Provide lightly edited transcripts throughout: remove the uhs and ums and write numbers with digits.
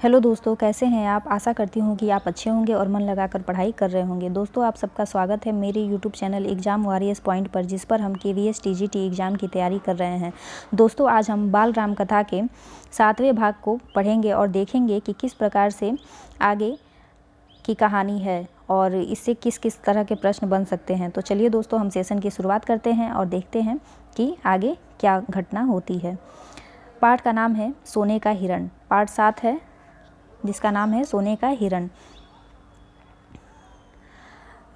Hello दोस्तों, कैसे हैं आप। आशा करती हूँ कि आप अच्छे होंगे और मन लगाकर पढ़ाई कर रहे होंगे। दोस्तों, आप सबका स्वागत है मेरे YouTube channel exam warriors point पर, जिस पर हम केवीएस टीजीटी एग्ज़ाम की तैयारी कर रहे हैं। दोस्तों, आज हम बाल राम कथा के 7वें भाग को पढ़ेंगे और देखेंगे कि किस प्रकार से आगे की कहानी है और इससे किस किस तरह के प्रश्न बन सकते हैं। तो चलिए दोस्तों, हम सेशन की शुरुआत करते हैं और देखते हैं कि आगे क्या घटना होती है। पाठ का नाम है सोने का हिरण। पाठ 7 है जिसका नाम है सोने का हिरण।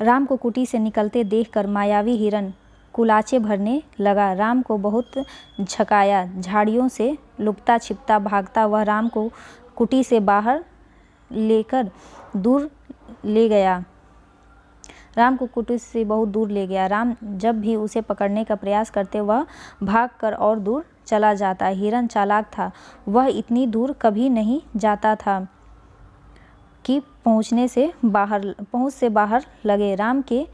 राम को कुटी से निकलते देखकर मायावी हिरण कुलाचे भरने लगा। राम को बहुत झकाया। झाड़ियों से लुकता छिपता भागता वह राम को कुटी से बाहर लेकर दूर ले गया। राम को कुटी से बहुत दूर ले गया। राम जब भी उसे पकड़ने का प्रयास करते वह भागकर और दूर चला जाता। हिरण चालाक था, वह इतनी दूर कभी नहीं जाता था कि पहुंच से बाहर लगे। राम के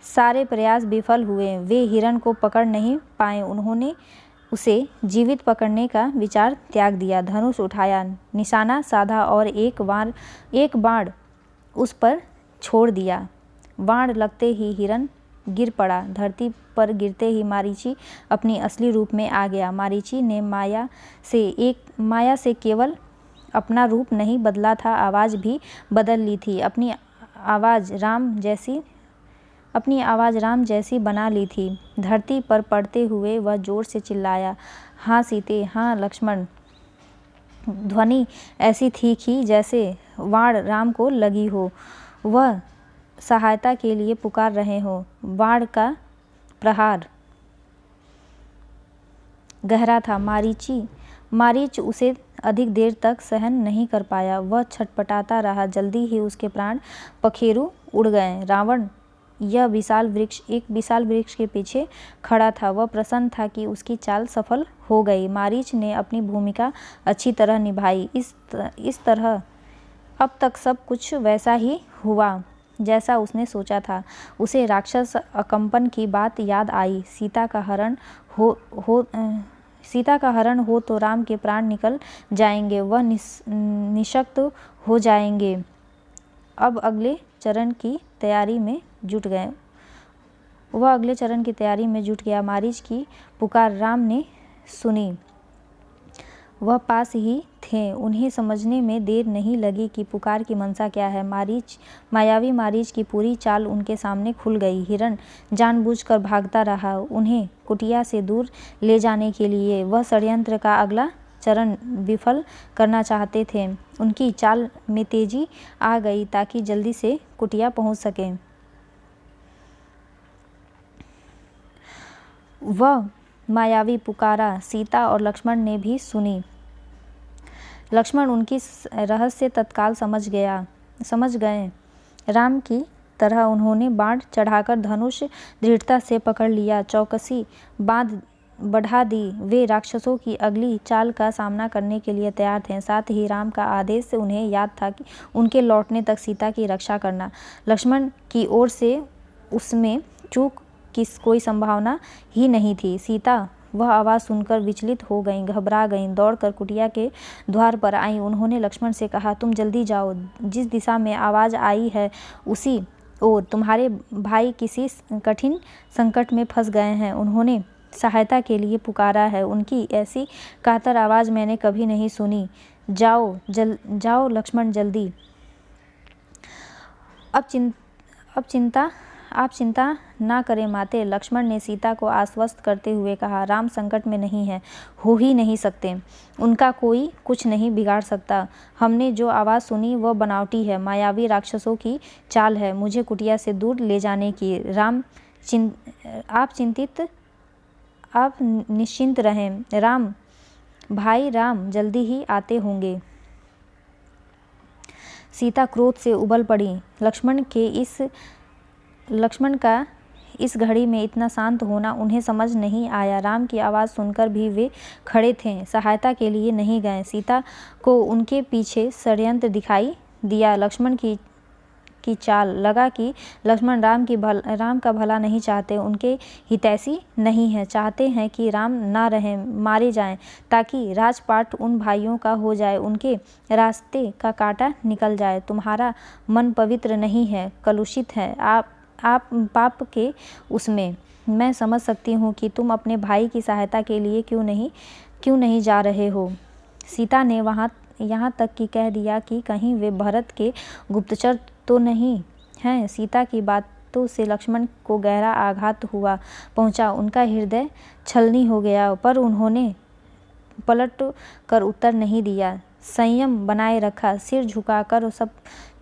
सारे प्रयास विफल हुए। वे हिरण को पकड़ नहीं पाए। उन्होंने उसे जीवित पकड़ने का विचार त्याग दिया। धनुष उठाया, निशाना साधा और एक बाण उस पर छोड़ दिया। बाण लगते ही हिरण गिर पड़ा। धरती पर गिरते ही मारीची अपनी असली रूप में आ गया। मारीची ने माया से केवल अपना रूप नहीं बदला था, आवाज़ भी बदल ली थी। अपनी आवाज़ राम जैसी बना ली थी। धरती पर पड़ते हुए वह जोर से चिल्लाया, हाँ सीते, हाँ लक्ष्मण। ध्वनि ऐसी थी कि जैसे बाण राम को लगी हो, वह सहायता के लिए पुकार रहे हो। बाण का प्रहार गहरा था। मारीच उसे अधिक देर तक सहन नहीं कर पाया। वह छटपटाता रहा। जल्दी ही उसके प्राण पखेरु उड़ गए। रावण एक विशाल वृक्ष के पीछे खड़ा था। वह प्रसन्न था कि उसकी चाल सफल हो गई। मारीच ने अपनी भूमिका अच्छी तरह निभाई। इस तरह अब तक सब कुछ वैसा ही हुआ जैसा उसने सोचा था। उसे राक्षस अकंपन की बात याद आई। सीता का हरण हो तो राम के प्राण निकल जाएंगे, वह निशक्त हो जाएंगे। अब अगले चरण की तैयारी में जुट गया। मारीच की पुकार राम ने सुनी। वह पास ही थे। उन्हें समझने में देर नहीं लगी कि पुकार की मंशा क्या है। मायावी मारीच की पूरी चाल उनके सामने खुल गई। हिरण जानबूझकर भागता रहा, उन्हें कुटिया से दूर ले जाने के लिए। वह षड्यंत्र का अगला चरण विफल करना चाहते थे। उनकी चाल में तेजी आ गई ताकि जल्दी से कुटिया पहुंच सके। वह मायावी पुकारा सीता और लक्ष्मण ने भी सुनी। लक्ष्मण उनकी रहस्य तत्काल समझ गए। राम की तरह उन्होंने बाण चढ़ाकर धनुष दृढ़ता से पकड़ लिया। चौकसी बढ़ा दी। वे राक्षसों की अगली चाल का सामना करने के लिए तैयार थे। साथ ही राम का आदेश उन्हें याद था कि उनके लौटने तक सीता की रक्षा करना। लक्ष्मण की ओर से उसमें चूक की कोई संभावना ही नहीं थी। सीता वह आवाज़ सुनकर विचलित हो गईं, घबरा गईं, दौड़कर कुटिया के द्वार पर आईं। उन्होंने लक्ष्मण से कहा, तुम जल्दी जाओ, जिस दिशा में आवाज़ आई है उसी ओर तुम्हारे भाई किसी कठिन संकट में फंस गए हैं। उन्होंने सहायता के लिए पुकारा है। उनकी ऐसी कातर आवाज़ मैंने कभी नहीं सुनी। जाओ लक्ष्मण, जल्दी। आप चिंता ना करें माते, लक्ष्मण ने सीता को आश्वस्त करते हुए कहा। राम संकट में नहीं है, हो ही नहीं सकते। उनका कोई कुछ नहीं बिगाड़ सकता। हमने जो आवाज़ सुनी वह बनावटी है, मायावी राक्षसों की चाल है मुझे कुटिया से दूर ले जाने की। आप निश्चिंत रहें। भाई राम जल्दी ही आते होंगे। सीता क्रोध से उबल पड़ी। लक्ष्मण का इस घड़ी में इतना शांत होना उन्हें समझ नहीं आया। राम की आवाज़ सुनकर भी वे खड़े थे, सहायता के लिए नहीं गए। सीता को उनके पीछे षड्यंत्र दिखाई दिया। लक्ष्मण की की चाल। लगा कि लक्ष्मण राम का भला नहीं चाहते, उनके हितैषी नहीं है, चाहते हैं कि राम ना रहें, मारे जाएं, ताकि राजपाट उन भाइयों का हो जाए, उनके रास्ते का कांटा निकल जाए। तुम्हारा मन पवित्र नहीं है, कलुषित है, आप पाप के उसमें। मैं समझ सकती हूँ कि तुम अपने भाई की सहायता के लिए क्यों नहीं जा रहे हो। सीता ने यहाँ तक कि कह दिया कि कहीं वे भरत के गुप्तचर तो नहीं हैं। सीता की बातों से लक्ष्मण को गहरा आघात पहुँचा। उनका हृदय छलनी हो गया, पर उन्होंने पलट कर उत्तर नहीं दिया, संयम बनाए रखा, सिर झुकाकर सब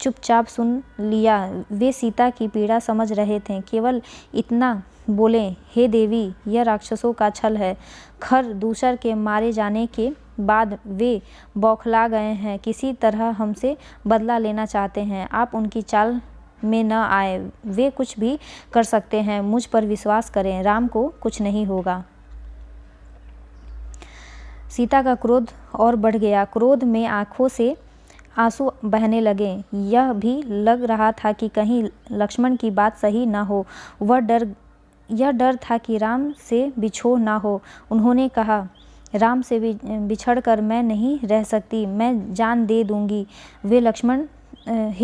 चुपचाप सुन लिया। वे सीता की पीड़ा समझ रहे थे, केवल इतना बोले, हे देवी, यह राक्षसों का छल है। खर दूसर के मारे जाने के बाद वे बौखला गए हैं, किसी तरह हमसे बदला लेना चाहते हैं। आप उनकी चाल में न आए, वे कुछ भी कर सकते हैं, मुझ पर विश्वास करें, राम को कुछ नहीं होगा। सीता का क्रोध और बढ़ गया, क्रोध में आंखों से आंसू बहने लगे। यह भी लग रहा था कि कहीं लक्ष्मण की बात सही न हो। यह डर था कि राम से बिछोह न हो। उन्होंने कहा, राम से बिछड़कर मैं नहीं रह सकती, मैं जान दे दूंगी। हे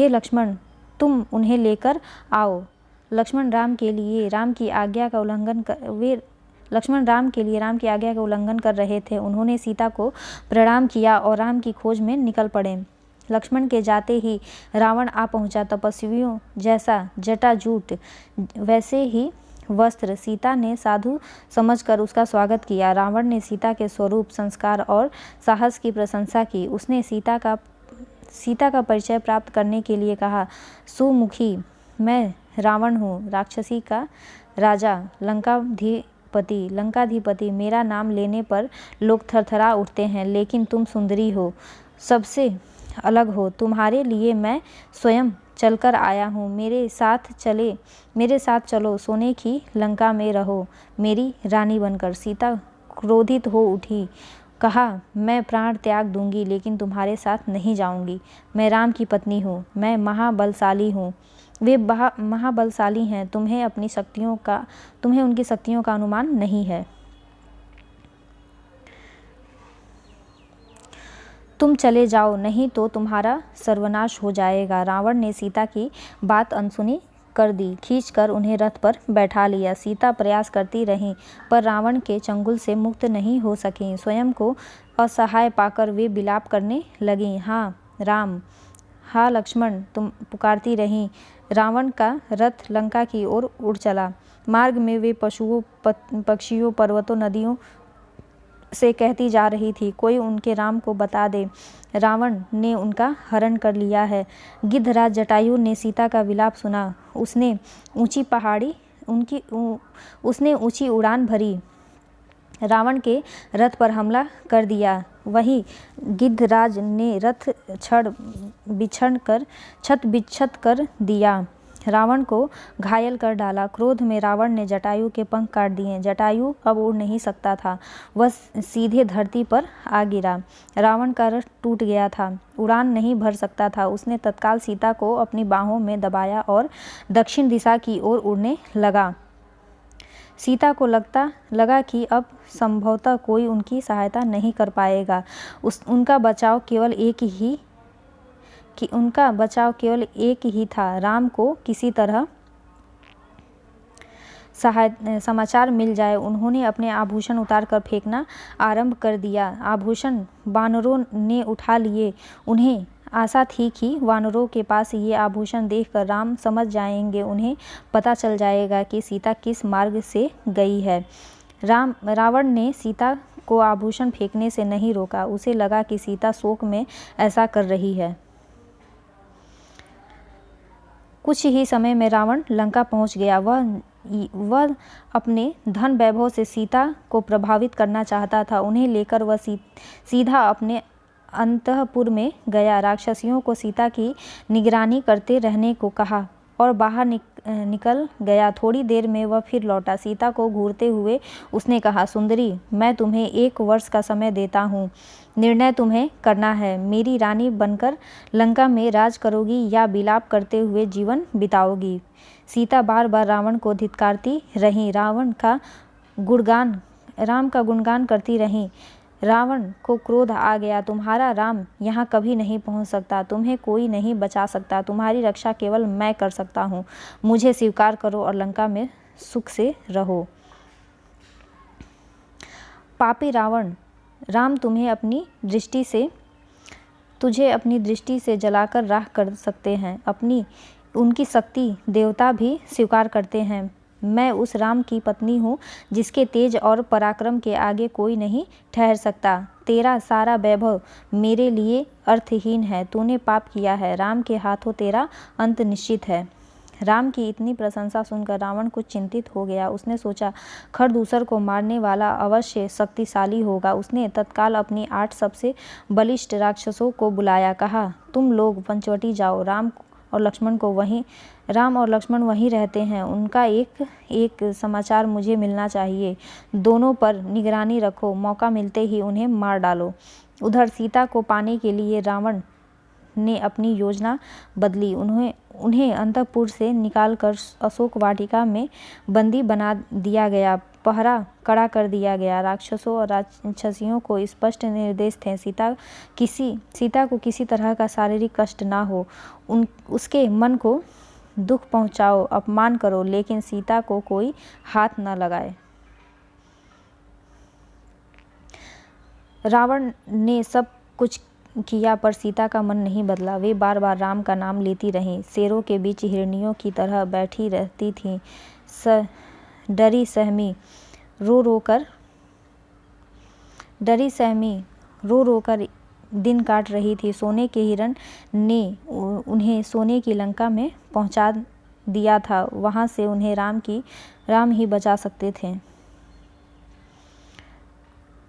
लक्ष्मण, तुम उन्हें लेकर आओ। लक्ष्मण राम के लिए राम की आज्ञा का उल्लंघन कर रहे थे। उन्होंने सीता को प्रणाम किया और राम की खोज में निकल पड़े। लक्ष्मण के जाते ही रावण आ पहुंचा। तपस्वियों जैसा जटाजूट, वैसे ही वस्त्र। सीता ने साधु समझकर उसका स्वागत किया। रावण ने सीता के स्वरूप, संस्कार और साहस की प्रशंसा की। उसने सीता का परिचय प्राप्त करने के लिए कहा, सुमुखी, मैं रावण हूँ, राक्षसी का राजा, लंकाधिपति। मेरा नाम लेने पर लोग थरथरा उठते हैं, लेकिन तुम सुंदरी हो, सबसे अलग हो। तुम्हारे लिए मैं स्वयं चलकर आया हूँ। मेरे साथ चलो, सोने की लंका में रहो, मेरी रानी बनकर। सीता क्रोधित हो उठी, कहा, मैं प्राण त्याग दूंगी, लेकिन तुम्हारे साथ नहीं जाऊंगी। मैं राम की पत्नी हूँ, मैं महाबलशाली हूँ, वे महाबलशाली हैं, तुम्हें उनकी शक्तियों का अनुमान नहीं है। तुम चले जाओ, नहीं तो तुम्हारा सर्वनाश हो जाएगा। रावण ने सीता की बात अनसुनी कर दी, खींचकर उन्हें रथ पर बैठा लिया। सीता प्रयास करती रहीं, पर रावण के चंगुल से मुक्त नहीं हो सकीं। स्वयं को असहाय पाकर वे विलाप करने लगीं। हाँ राम, हाँ लक्ष्मण, तुम पुकारती रहीं। रावण का रथ लंका की ओर उड़ चला। मार्ग में वे पशुओं, पक्षियों, पर्वतों, नदियों से कहती जा रही थी, कोई उनके राम को बता दे, रावण ने उनका हरण कर लिया है। गिद्धराज जटायु ने सीता का विलाप सुना। उसने ऊंची उड़ान भरी, रावण के रथ पर हमला कर दिया। वहीं गिद्धराज ने रथ छत बिछत कर दिया, रावण को घायल कर डाला। क्रोध में रावण ने जटायु के पंख काट दिए। जटायु अब उड़ नहीं सकता था, वह सीधे धरती पर आ गिरा। रावण का रथ टूट गया था, उड़ान नहीं भर सकता था। उसने तत्काल सीता को अपनी बाहों में दबाया और दक्षिण दिशा की ओर उड़ने लगा। सीता को लगा कि अब संभवतः कोई उनकी सहायता नहीं कर पाएगा। उनका बचाव केवल एक ही था, राम को किसी तरह समाचार मिल जाए। उन्होंने अपने आभूषण उतार कर फेंकना आरंभ कर दिया। आभूषण वानरों ने उठा लिए। उन्हें आशा थी कि वानरों के पास ये आभूषण देखकर राम समझ जाएंगे, उन्हें पता चल जाएगा कि सीता किस मार्ग से गई है। रावण ने सीता को आभूषण फेंकने से नहीं रोका। उसे लगा कि सीता शोक में ऐसा कर रही है। कुछ ही समय में रावण लंका पहुंच गया। वह अपने धन वैभव से सीता को प्रभावित करना चाहता था। उन्हें लेकर वह सीधा अपने अंतःपुर में गया। राक्षसियों को सीता की निगरानी करते रहने को कहा और बाहर निकल गया। थोड़ी देर में वह फिर लौटा। सीता को घूरते हुए उसने कहा, सुंदरी, मैं तुम्हें 1 वर्ष का समय देता हूँ। निर्णय तुम्हें करना है। मेरी रानी बनकर लंका में राज करोगी या विलाप करते हुए जीवन बिताओगी। सीता बार बार रावण को धिक्कारती रहीं, राम का गुणगान करती रहीं। रावण को क्रोध आ गया। तुम्हारा राम यहाँ कभी नहीं पहुँच सकता। तुम्हें कोई नहीं बचा सकता। तुम्हारी रक्षा केवल मैं कर सकता हूँ। मुझे स्वीकार करो और लंका में सुख से रहो। पापी रावण, राम तुझे अपनी दृष्टि से जलाकर राख कर सकते हैं। उनकी शक्ति देवता भी स्वीकार करते हैं। मैं उस राम की पत्नी हूँ जिसके तेज और पराक्रम के आगे कोई नहीं ठहर सकता। तेरा सारा वैभव मेरे लिए अर्थहीन है। तूने पाप किया है। राम के हाथों तेरा अंत निश्चित है। राम की इतनी प्रशंसा सुनकर रावण कुछ चिंतित हो गया। उसने सोचा, खरदूसर को मारने वाला अवश्य शक्तिशाली होगा। उसने तत्काल अपनी 8 सबसे बलिष्ठ राक्षसों को बुलाया। कहा, तुम लोग पंचवटी जाओ। राम और लक्ष्मण वहीं रहते हैं। उनका एक समाचार मुझे मिलना चाहिए। दोनों पर निगरानी रखो। मौका मिलते ही उन्हें मार डालो। उधर सीता को पाने के लिए रावण ने अपनी योजना बदली। उन्हें अंतःपुर से निकालकर अशोक वाटिका में बंदी बना दिया गया। पहरा कड़ा कर दिया गया। राक्षसों और राक्षसियों को स्पष्ट निर्देश थे, सीता को किसी तरह का शारीरिक कष्ट ना हो। उसके मन को दुख पहुंचाओ, अपमान करो, लेकिन सीता को कोई हाथ न लगाए। रावण ने सब कुछ किया पर सीता का मन नहीं बदला। वे बार बार राम का नाम लेती रहीं। शेरों के बीच हिरनियों की तरह बैठी रहती थीं। डरी सहमी रो रो कर दिन काट रही थी। सोने के हिरण ने उन्हें सोने की लंका में पहुंचा दिया था। वहां से उन्हें राम ही बचा सकते थे।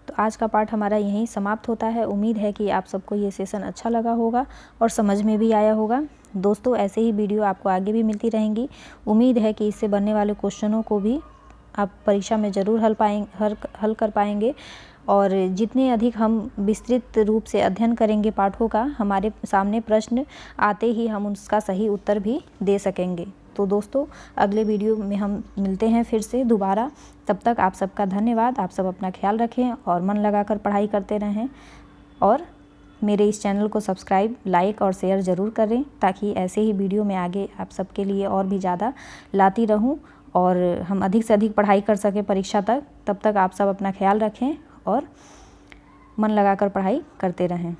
तो आज का पाठ हमारा यहीं समाप्त होता है। उम्मीद है कि आप सबको ये सेशन अच्छा लगा होगा और समझ में भी आया होगा। दोस्तों, ऐसे ही वीडियो आपको आगे भी मिलती रहेंगी। उम्मीद है कि इससे बनने वाले क्वेश्चनों को भी आप परीक्षा में ज़रूर हल कर पाएंगे। और जितने अधिक हम विस्तृत रूप से अध्ययन करेंगे पाठों का, हमारे सामने प्रश्न आते ही हम उसका सही उत्तर भी दे सकेंगे। तो दोस्तों, अगले वीडियो में हम मिलते हैं फिर से दोबारा। तब तक आप सबका धन्यवाद। आप सब अपना ख्याल रखें और मन लगाकर पढ़ाई करते रहें। और मेरे इस चैनल को सब्सक्राइब, लाइक और शेयर ज़रूर करें, ताकि ऐसे ही वीडियो मैं आगे आप सबके लिए और भी ज़्यादा लाती रहूं और हम अधिक से अधिक पढ़ाई कर सकें परीक्षा तक। तब तक आप सब अपना ख्याल रखें और मन लगाकर पढ़ाई करते रहें।